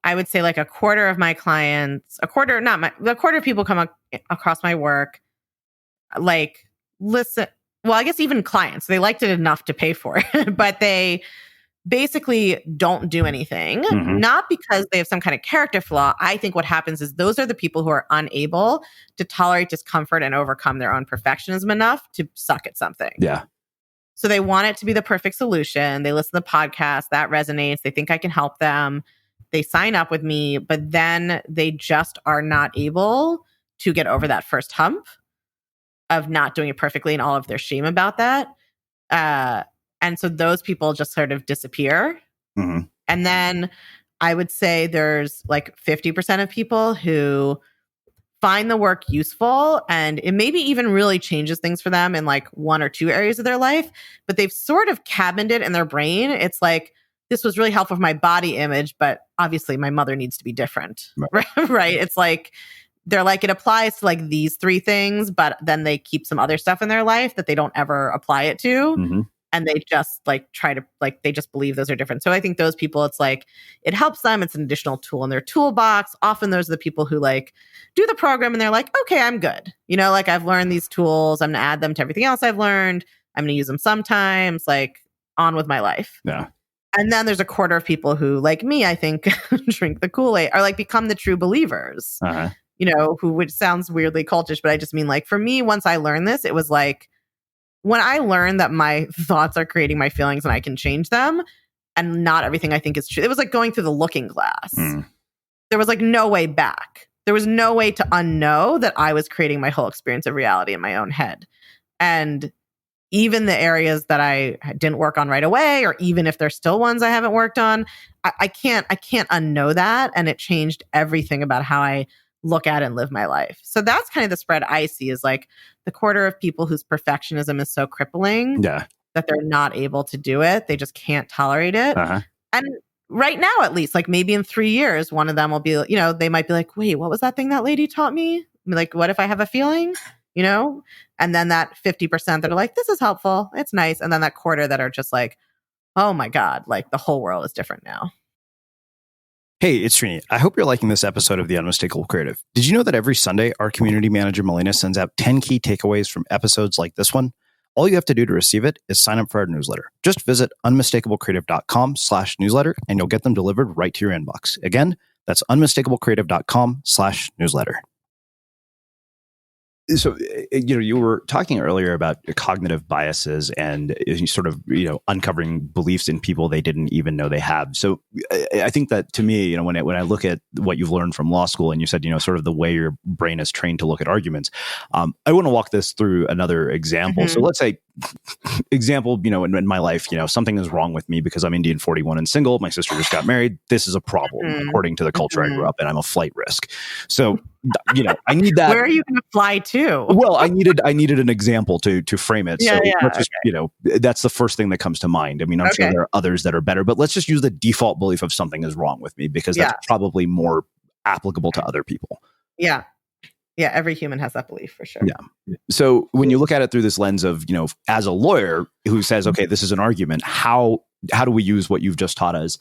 I would say like a quarter of my clients, a quarter of people come across my work, like, listen. Well, I guess even clients, they liked it enough to pay for it, but they basically don't do anything, mm-hmm. not because they have some kind of character flaw. I think what happens is those are the people who are unable to tolerate discomfort and overcome their own perfectionism enough to suck at something. Yeah. So they want it to be the perfect solution. They listen to the podcast, that resonates. They think I can help them. They sign up with me, but then they just are not able to get over that first hump of not doing it perfectly and all of their shame about that. And so those people just sort of disappear. Mm-hmm. And then I would say there's like 50% of people who find the work useful, and it maybe even really changes things for them in like one or two areas of their life, but they've sort of cabined it in their brain. It's like, this was really helpful for my body image, but obviously my mother needs to be different, right? It's like, they're like, it applies to like these three things, but then they keep some other stuff in their life that they don't ever apply it to. Mm-hmm. And they just like try to, like, they just believe those are different. So I think those people, it's like, it helps them. It's an additional tool in their toolbox. Often those are the people who like do the program and they're like, okay, I'm good. Like, I've learned these tools. I'm going to add them to everything else I've learned. I'm going to use them sometimes, like, on with my life. Yeah. And then there's a quarter of people who, like me, I think, drink the Kool-Aid, or like become the true believers, which sounds weirdly cultish, but I just mean, like, for me, once I learned this, it was like, when I learned that my thoughts are creating my feelings and I can change them, and not everything I think is true. It was like going through the looking glass. Mm. There was like no way back. There was no way to unknow that I was creating my whole experience of reality in my own head. And even the areas that I didn't work on right away, or even if there's still ones I haven't worked on, I can't unknow that. And it changed everything about how I look at and live my life. So that's kind of the spread I see, is like the quarter of people whose perfectionism is so crippling that they're not able to do it. They just can't tolerate it. And right now, at least, like maybe in 3 years, one of them will be, they might be like, wait, what was that thing that lady taught me? Like, what if I have a feeling? And then that 50% that are like, this is helpful, it's nice. And then that quarter that are just like, oh my God, like the whole world is different now. Hey, it's Srini. I hope you're liking this episode of the Unmistakable Creative. Did you know that every Sunday, our community manager, Melina, sends out 10 key takeaways from episodes like this one? All you have to do to receive it is sign up for our newsletter. Just visit unmistakablecreative.com/newsletter and you'll get them delivered right to your inbox. Again, that's unmistakablecreative.com/newsletter. So, you were talking earlier about cognitive biases and sort of, uncovering beliefs in people they didn't even know they have. So I think that to me, when I look at what you've learned from law school, and you said, sort of the way your brain is trained to look at arguments, I want to walk this through another example. So let's say, example, in my life, something is wrong with me because I'm Indian, 41 and single. My sister just got married. This is a problem according to the culture I grew up in. I'm a flight risk. So, I need that. Where are you going to fly to? Well, I needed an example to frame it. So let's just, that's the first thing that comes to mind. I mean, I'm sure there are others that are better, but let's just use the default belief of something is wrong with me, because that's probably more applicable to other people. Yeah. Yeah, every human has that belief for sure. Yeah. So when you look at it through this lens of, as a lawyer who says, okay, this is an argument, how do we use what you've just taught us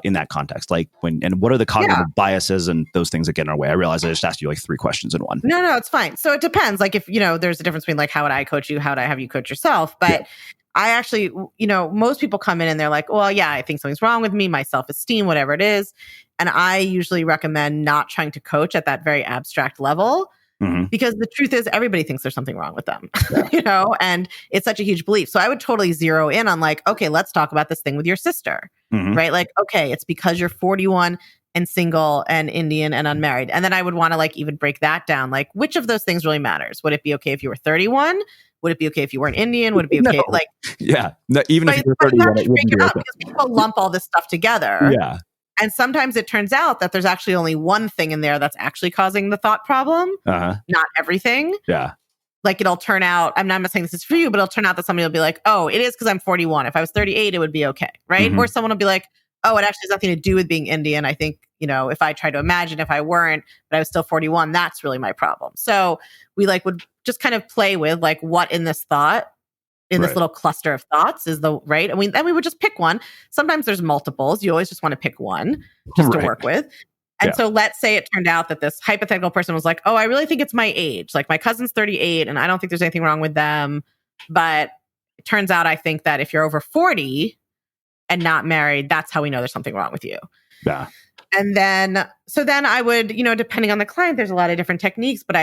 in that context? Like and what are the cognitive biases and those things that get in our way? I realize I just asked you like 3 questions in one. No, it's fine. So it depends. Like if, there's a difference between like, how would I coach you? How would I have you coach yourself? But I actually, most people come in and they're like, well, yeah, I think something's wrong with me, my self-esteem, whatever it is. And I usually recommend not trying to coach at that very abstract level. Because the truth is, everybody thinks there's something wrong with them, and it's such a huge belief. So I would totally zero in on like, okay, let's talk about this thing with your sister, right? Like, okay, it's because you're 41 and single and Indian and unmarried. And then I would want to like even break that down. Like, which of those things really matters? Would it be okay if you were 31? Would it be okay if you weren't Indian? Would it be okay? No. Like, even if you're 31, it wouldn't be okay. Because people lump all this stuff together. Yeah. And sometimes it turns out that there's actually only one thing in there that's actually causing the thought problem, not everything. Yeah. Like it'll turn out, I'm not saying this is for you, but it'll turn out that somebody will be like, oh, it is because I'm 41. If I was 38, it would be okay. Right. Or someone will be like, oh, it actually has nothing to do with being Indian. I think, if I try to imagine if I weren't, but I was still 41, that's really my problem. So we like would just kind of play with like what in this thought, in this little cluster of thoughts is the right. And we would just pick one. Sometimes there's multiples. You always just want to pick one just to work with. And so let's say it turned out that this hypothetical person was like, oh, I really think it's my age. Like my cousin's 38 and I don't think there's anything wrong with them. But it turns out I think that if you're over 40 and not married, that's how we know there's something wrong with you. Yeah. And then I would, depending on the client, there's a lot of different techniques, but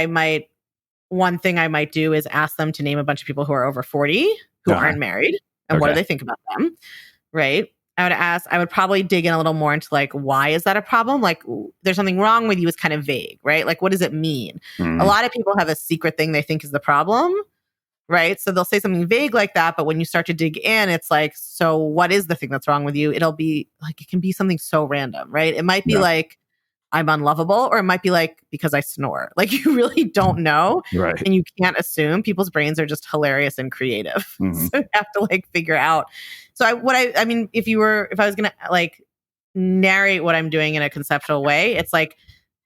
one thing I might do is ask them to name a bunch of people who are over 40 who aren't married. And what do they think about them? Right. I would probably dig in a little more into like, why is that a problem? Like there's something wrong with you is kind of vague, right? Like, what does it mean? A lot of people have a secret thing they think is the problem, right? So they'll say something vague like that. But when you start to dig in, it's like, so what is the thing that's wrong with you? It'll be like, it can be something so random, right? It might be like, I'm unlovable, or it might be like because I snore. Like you really don't know. Right. And you can't assume. People's brains are just hilarious and creative. So you have to like figure out. So I mean, if I was going to like narrate what I'm doing in a conceptual way, it's like,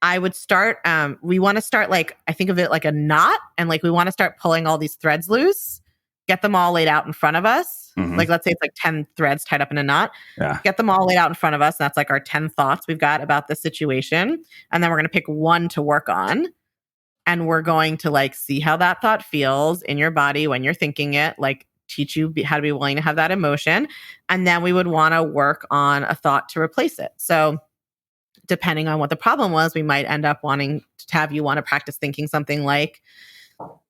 I would start, we want to start like, I think of it like a knot, and like, we want to start pulling all these threads loose, get them all laid out in front of us. Like, let's say it's like 10 threads tied up in a knot. Yeah. Get them all laid out in front of us. And that's like our 10 thoughts we've got about the situation. And then we're going to pick one to work on. And we're going to like see how that thought feels in your body when you're thinking it, like teach you how to be willing to have that emotion. And then we would want to work on a thought to replace it. So depending on what the problem was, we might end up wanting to have you want to practice thinking something like,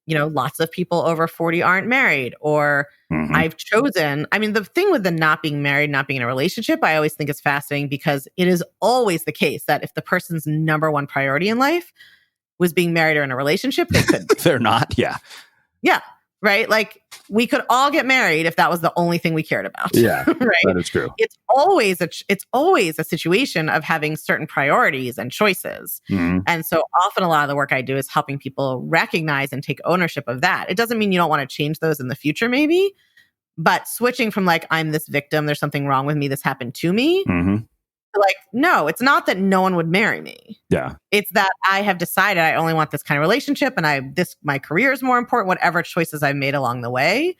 lots of people over 40 aren't married, or I've chosen. I mean, the thing with the not being married, not being in a relationship, I always think is fascinating because it is always the case that if the person's number one priority in life was being married or in a relationship, they couldn't. They're not. Yeah. Yeah. right? Like we could all get married if that was the only thing we cared about. Yeah, right. that is true. It's always a situation of having certain priorities and choices. Mm-hmm. And so often a lot of the work I do is helping people recognize and take ownership of that. It doesn't mean you don't want to change those in the future, maybe, but switching from like, I'm this victim, there's something wrong with me, this happened to me. Mm-hmm. Like, no, it's not that no one would marry me. Yeah. It's that I have decided I only want this kind of relationship and my career is more important, whatever choices I've made along the way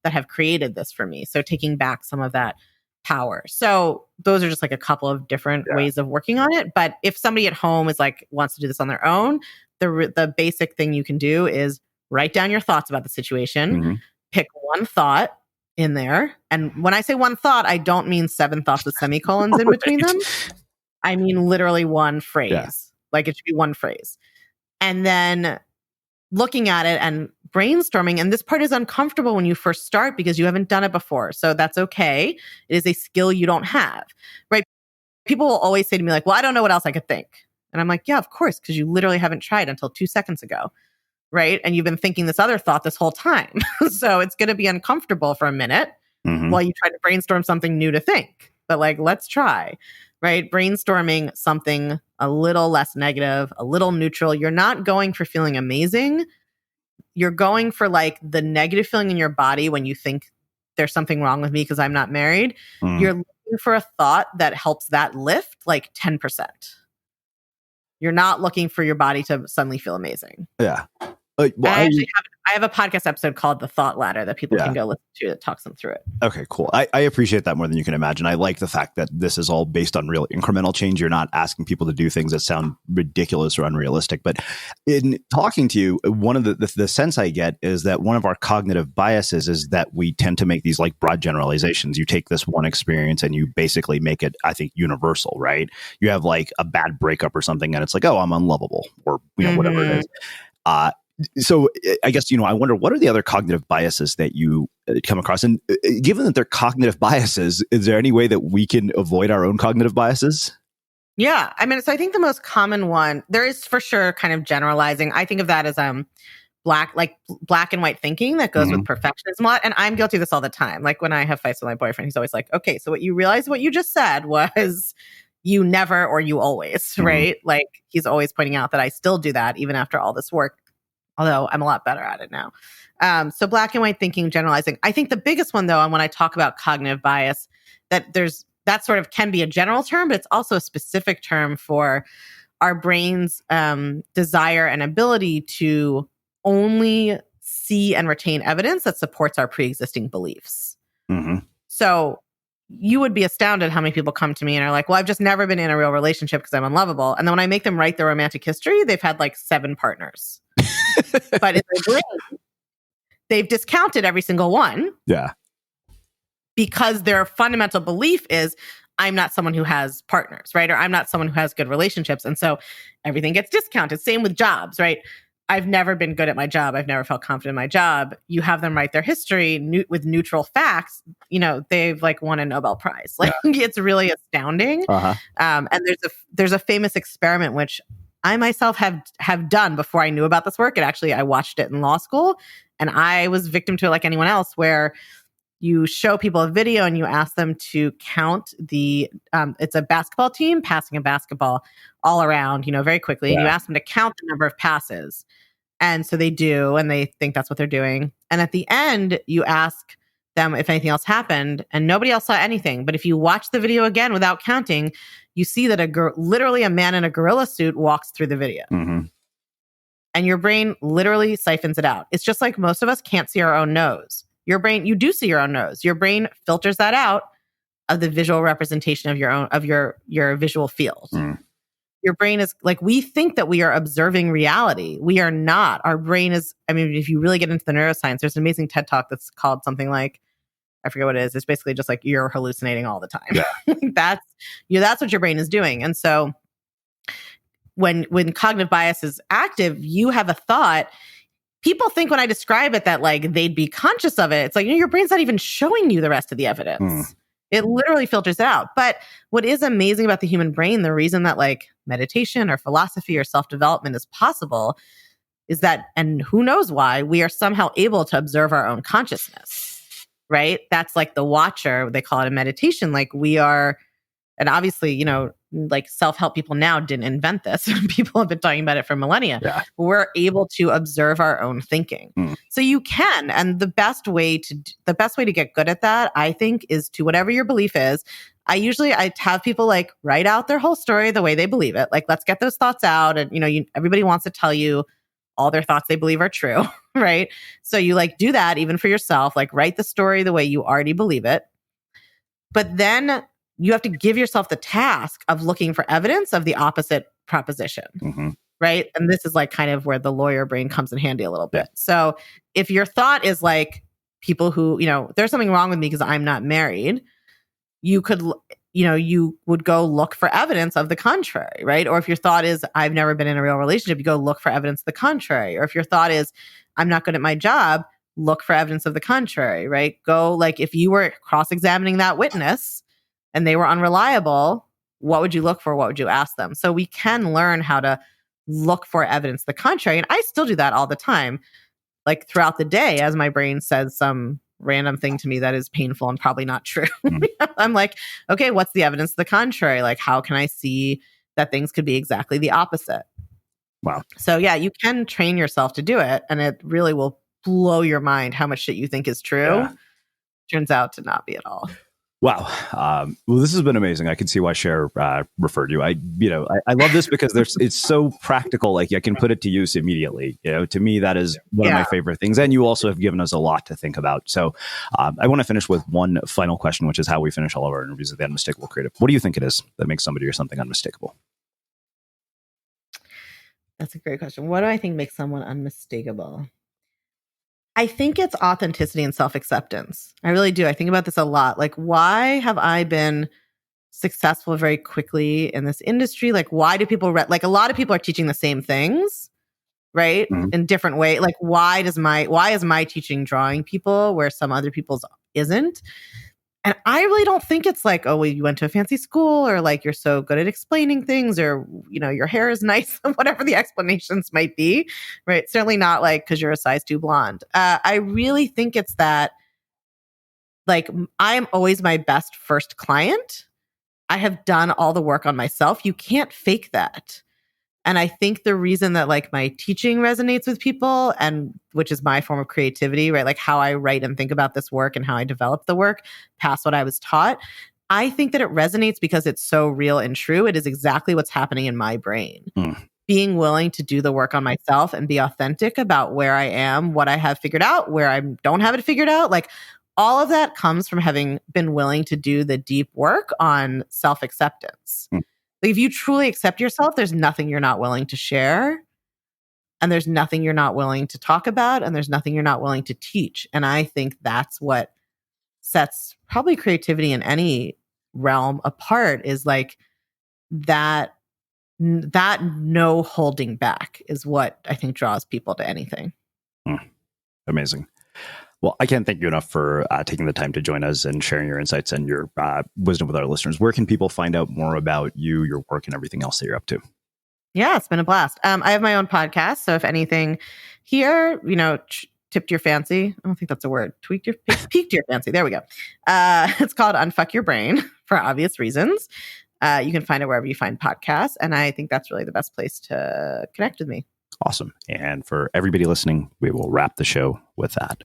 that have created this for me. So taking back some of that power. So those are just like a couple of different ways of working on it. But if somebody at home is like, wants to do this on their own, the basic thing you can do is write down your thoughts about the situation, pick one thought in there. And when I say one thought, I don't mean 7 thoughts with semicolons in between them. I mean literally one phrase. Yeah. Like it should be one phrase. And then looking at it and brainstorming. And this part is uncomfortable when you first start because you haven't done it before. So that's okay. It is a skill you don't have, right? People will always say to me like, well, I don't know what else I could think. And I'm like, yeah, of course, because you literally haven't tried until 2 seconds ago. Right. And you've been thinking this other thought this whole time. So it's going to be uncomfortable for a minute while you try to brainstorm something new to think. But like, let's try, right? Brainstorming something a little less negative, a little neutral. You're not going for feeling amazing. You're going for like the negative feeling in your body when you think there's something wrong with me because I'm not married. You're looking for a thought that helps that lift like 10%. You're not looking for your body to suddenly feel amazing. Yeah. Well, I have a podcast episode called The Thought Ladder that people can go listen to that talks them through it. Okay, cool. I appreciate that more than you can imagine. I like the fact that this is all based on real incremental change. You're not asking people to do things that sound ridiculous or unrealistic. But in talking to you, one of the sense I get is that one of our cognitive biases is that we tend to make these like broad generalizations. You take this one experience and you basically make it, I think, universal, right? You have like a bad breakup or something and it's like, oh, I'm unlovable or whatever it is. So I guess, I wonder, what are the other cognitive biases that you come across? And given that they're cognitive biases, is there any way that we can avoid our own cognitive biases? Yeah. I mean, so I think the most common one, there is for sure kind of generalizing. I think of that as black and white thinking that goes with perfectionism a lot. And I'm guilty of this all the time. Like when I have fights with my boyfriend, he's always like, okay, so what you realize what you just said was you never or you always, right? Like he's always pointing out that I still do that even after all this work. Although I'm a lot better at it now. So black and white thinking, generalizing. I think the biggest one, though, and when I talk about cognitive bias, that sort of can be a general term, but it's also a specific term for our brain's desire and ability to only see and retain evidence that supports our pre-existing beliefs. So you would be astounded how many people come to me and are like, well, I've just never been in a real relationship because I'm unlovable. And then when I make them write their romantic history, they've had like 7 partners. But in their brain, they've discounted every single one. Yeah. Because their fundamental belief is, I'm not someone who has partners, right? Or I'm not someone who has good relationships. And so everything gets discounted. Same with jobs, right? I've never been good at my job. I've never felt confident in my job. You have them write their history with neutral facts. They've like won a Nobel Prize. Like it's really astounding. And there's a famous experiment, which I myself have done before I knew about this work. And actually, I watched it in law school and I was victim to it like anyone else, where you show people a video and you ask them to count it's a basketball team passing a basketball all around, very quickly. And you ask them to count the number of passes. And so they do, and they think that's what they're doing. And at the end, you ask them if anything else happened, and nobody else saw anything. But if you watch the video again without counting, you see that literally a man in a gorilla suit walks through the video. And your brain literally siphons it out. It's just like most of us can't see our own nose. Your brain, you do see your own nose. Your brain filters that out of the visual representation of your visual field. Your brain is like, we think that we are observing reality. We are not. Our brain is, if you really get into the neuroscience, there's an amazing TED Talk that's called something like, I forget what it is. It's basically just like you're hallucinating all the time. Yeah. That's what your brain is doing. And so when cognitive bias is active, you have a thought. People think when I describe it that like they'd be conscious of it. It's like, your brain's not even showing you the rest of the evidence. It literally filters it out. But what is amazing about the human brain, the reason that like meditation or philosophy or self-development is possible, is that, and who knows why, we are somehow able to observe our own consciousness, right? That's like the watcher, they call it a meditation. Like we are, and obviously, like self-help people now didn't invent this. People have been talking about it for millennia. Yeah. We're able to observe our own thinking. So you can, and the best way to get good at that, I think, is to whatever your belief is. I have people like write out their whole story the way they believe it. Like, let's get those thoughts out. And, everybody wants to tell you all their thoughts they believe are true, right? So you like do that even for yourself, like write the story the way you already believe it. But then you have to give yourself the task of looking for evidence of the opposite proposition, right? And this is like kind of where the lawyer brain comes in handy a little bit. So if your thought is like people who, there's something wrong with me because I'm not married, you would go look for evidence of the contrary, right? Or if your thought is, I've never been in a real relationship, you go look for evidence of the contrary. Or if your thought is, I'm not good at my job, look for evidence of the contrary, right? Go, like, if you were cross-examining that witness and they were unreliable, what would you look for? What would you ask them? So we can learn how to look for evidence of the contrary. And I still do that all the time, like throughout the day, as my brain says some random thing to me that is painful and probably not true. I'm like, okay, what's the evidence of the contrary? Like, how can I see that things could be exactly the opposite? Wow. So yeah, you can train yourself to do it, and it really will blow your mind how much shit you think is true. Yeah. Turns out to not be at all. Wow. Well, this has been amazing. I can see why Cher referred you. I love this because it's so practical. Like I can put it to use immediately. To me, that is one of my favorite things. And you also have given us a lot to think about. So I want to finish with one final question, which is how we finish all of our interviews at the Unmistakable Creative. What do you think it is that makes somebody or something unmistakable? That's a great question. What do I think makes someone unmistakable? I think it's authenticity and self-acceptance. I really do. I think about this a lot. Like, why have I been successful very quickly in this industry? Like, why do people like a lot of people are teaching the same things, right? In different ways. Like, why is my teaching drawing people where some other people's isn't? And I really don't think it's like, oh, well, you went to a fancy school, or like you're so good at explaining things, or, your hair is nice, whatever the explanations might be, right? Certainly not like because you're a size 2 blonde. I really think it's that, like, I am always my best first client. I have done all the work on myself. You can't fake that. And I think the reason that like my teaching resonates with people, and which is my form of creativity, right? Like how I write and think about this work and how I develop the work past what I was taught. I think that it resonates because it's so real and true. It is exactly what's happening in my brain. Being willing to do the work on myself and be authentic about where I am, what I have figured out, where I don't have it figured out. Like all of that comes from having been willing to do the deep work on self-acceptance. Like if you truly accept yourself, there's nothing you're not willing to share, and there's nothing you're not willing to talk about, and there's nothing you're not willing to teach. And I think that's what sets probably creativity in any realm apart, is like that no holding back is what I think draws people to anything. Amazing. Well, I can't thank you enough for taking the time to join us and sharing your insights and your wisdom with our listeners. Where can people find out more about you, your work, and everything else that you're up to? Yeah, it's been a blast. I have my own podcast. So if anything here, tipped your fancy. I don't think that's a word. Piqued your fancy. There we go. It's called Unfuck Your Brain for obvious reasons. You can find it wherever you find podcasts. And I think that's really the best place to connect with me. Awesome. And for everybody listening, we will wrap the show with that.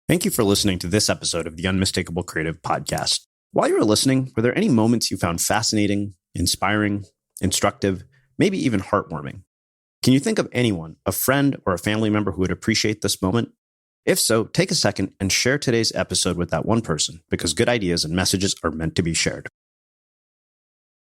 Thank you for listening to this episode of the Unmistakable Creative Podcast. While you were listening, were there any moments you found fascinating, inspiring, instructive, maybe even heartwarming? Can you think of anyone, a friend or a family member who would appreciate this moment? If so, take a second and share today's episode with that one person, because good ideas and messages are meant to be shared.